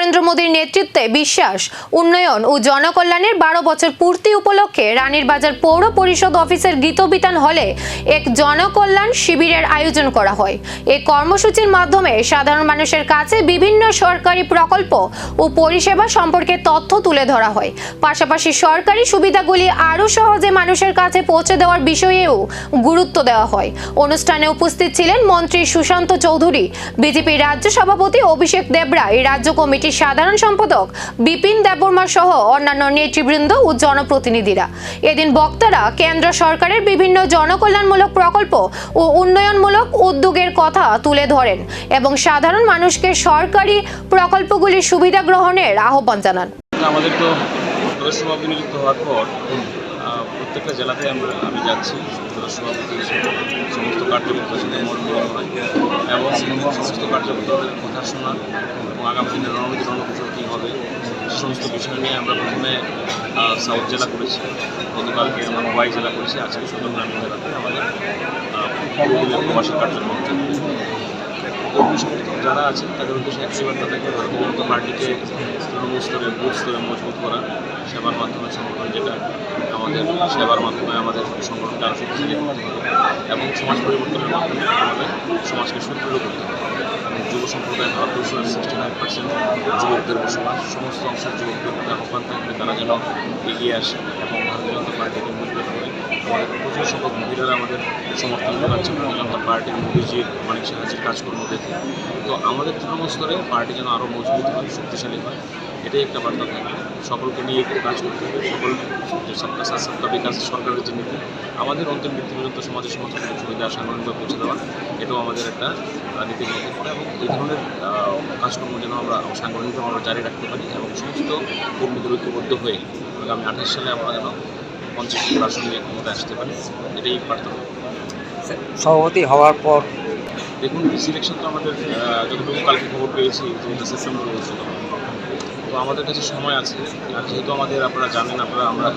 নরেন্দ্র মোদীর নেতৃত্বে বিশ্বাস উন্নয়ন ও জনকল্যাণের 12 বছর পূর্তি উপলক্ষে রানীর বাজার পৌর পরিষদ অফিসের গীতবিতান হলে এক জনকল্যাণ শিবিরের আয়োজন করা হয়। এই কর্মসূচির মাধ্যমে সাধারণ মানুষের কাছে বিভিন্ন সরকারি প্রকল্প ও পরিষেবা সম্পর্কে তথ্য তুলে ধরা হয়। পাশাপাশি সরকারি সুবিধাগুলি আরও সহজে মানুষের কাছে পৌঁছে দেওয়ার বিষয়েও গুরুত্ব দেওয়া হয়। অনুষ্ঠানে উপস্থিত ছিলেন মন্ত্রী সুশান্ত চৌধুরী, বিজেপি রাজ্য সভাপতি অভিষেক দেবরা, রাজ্য কমিটির সাধারণ সম্পাদক বিপিন দেববর্মা সহ অন্যান্য নেতৃবৃন্দ ও জনপ্রতিনিধিরা। এদিন বক্তারা কেন্দ্র সরকারের বিভিন্ন জনকল্যাণমূলক প্রকল্প ও উন্নয়নমূলক উদ্যোগের কথা তুলে ধরেন এবং সাধারণ মানুষকে সরকারি প্রকল্পগুলির সুবিধা গ্রহণের আহ্বান জানান। আমাদের তো সভাপতি নিযুক্ত হওয়ার পর প্রত্যেকটা জেলাতে আমি যাচ্ছি সভাপতি হিসেবে সমস্ত কার্যকর্তার সাথে মত বিনিময় হয় এবং সমস্ত কার্যকর্তাদের কথা শোনা এবং আগামী দিনের রণকৌশল কী হবে সে সমস্ত বিষয় নিয়ে আমরা প্রথমে সাউথ জেলা করেছি, গতকালকে আমরা মোবাইল জেলা করেছি, আজকে সুন্দরগ্রামীণ জেলাতে আমাদের প্রবাসী কার্যক্রম কর্মী সমর্থক যারা আছেন তাদের উদ্দেশ্যে একশোবার তাদেরকে ভারতীয় জনতা পার্টিকে তৃণমূল স্তরে বুথ স্তরে মজবুত করা, সেবার মাধ্যমে সংগঠন যেটা আমাদের সেবার মাধ্যমে আমাদের সংগঠনটা আরও শক্তিশালী করতে হবে এবং সমাজ পরিবর্তনের মাধ্যমে আমাদের সমাজকে সুদৃঢ় করতে হবে এবং যুব সম্প্রদায় ভারতবর্ষের 69% যুবকদের বসবাস, সমস্ত অংশের যুবকদের আহ্বান থাকবে তারা যেন এগিয়ে আসে এবং ভারতীয় জনতা পার্টিকে মজবুত করে। আমাদের প্রচুর সংখ্যক মহিলারা আমাদের সমর্থন জানাচ্ছে ভারতীয় জনতা পার্টির মোদীজির মানিক সাহাজির কাজকর্ম দেখে। তো আমাদের তৃণমূল স্তরে পার্টি যেন আরও মজবুত হয়, শক্তিশালী হয়, এটাই একটা বার্তা থাকবে। সকলকে নিয়ে একটু কাজ করতে হবে, সকল যে সবকা সাথ সবকা বিকাশ সরকারের যে নীতি আমাদের অন্তিম ব্যক্তি পর্যন্ত সমাজের সমস্ত সুবিধা সাংগঠনিকভাবে পৌঁছে দেওয়া, এটাও আমাদের একটা নীতির মধ্যে পড়ে এবং এই ধরনের কাজকর্ম যেন আমরা সাংগঠনিকভাবে আমরা জারি রাখতে পারি এবং সমস্ত কর্মীদের ঐক্যবদ্ধ হয়ে আগামী 28 সালে আমরা যেন 50 আসন নিয়ে ক্ষমতায় আসতে পারি, এটাই বার্তা। সভাপতি হওয়ার পর দেখুন, সিলেকশন তো আমাদের যতটুকু কালকে খবর পেয়েছি যে এটা সেপ্টেম্বরে অনুষ্ঠিত হবে, তো আমাদের কাছে সময় আছে। আর যেহেতু আমাদের আপনারা জানেন আমরা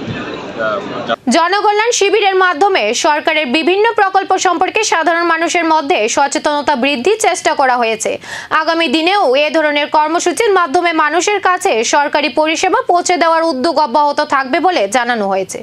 জনকল্যাণ শিবিরের মাধ্যমে সরকারের বিভিন্ন প্রকল্প সম্পর্কে সাধারণ মানুষের মধ্যে সচেতনতা বৃদ্ধির চেষ্টা করা হয়েছে। আগামী দিনেও এ ধরনের কর্মসূচির মাধ্যমে মানুষের কাছে সরকারি পরিষেবা পৌঁছে দেওয়ার উদ্যোগ অব্যাহত থাকবে বলে জানানো হয়েছে।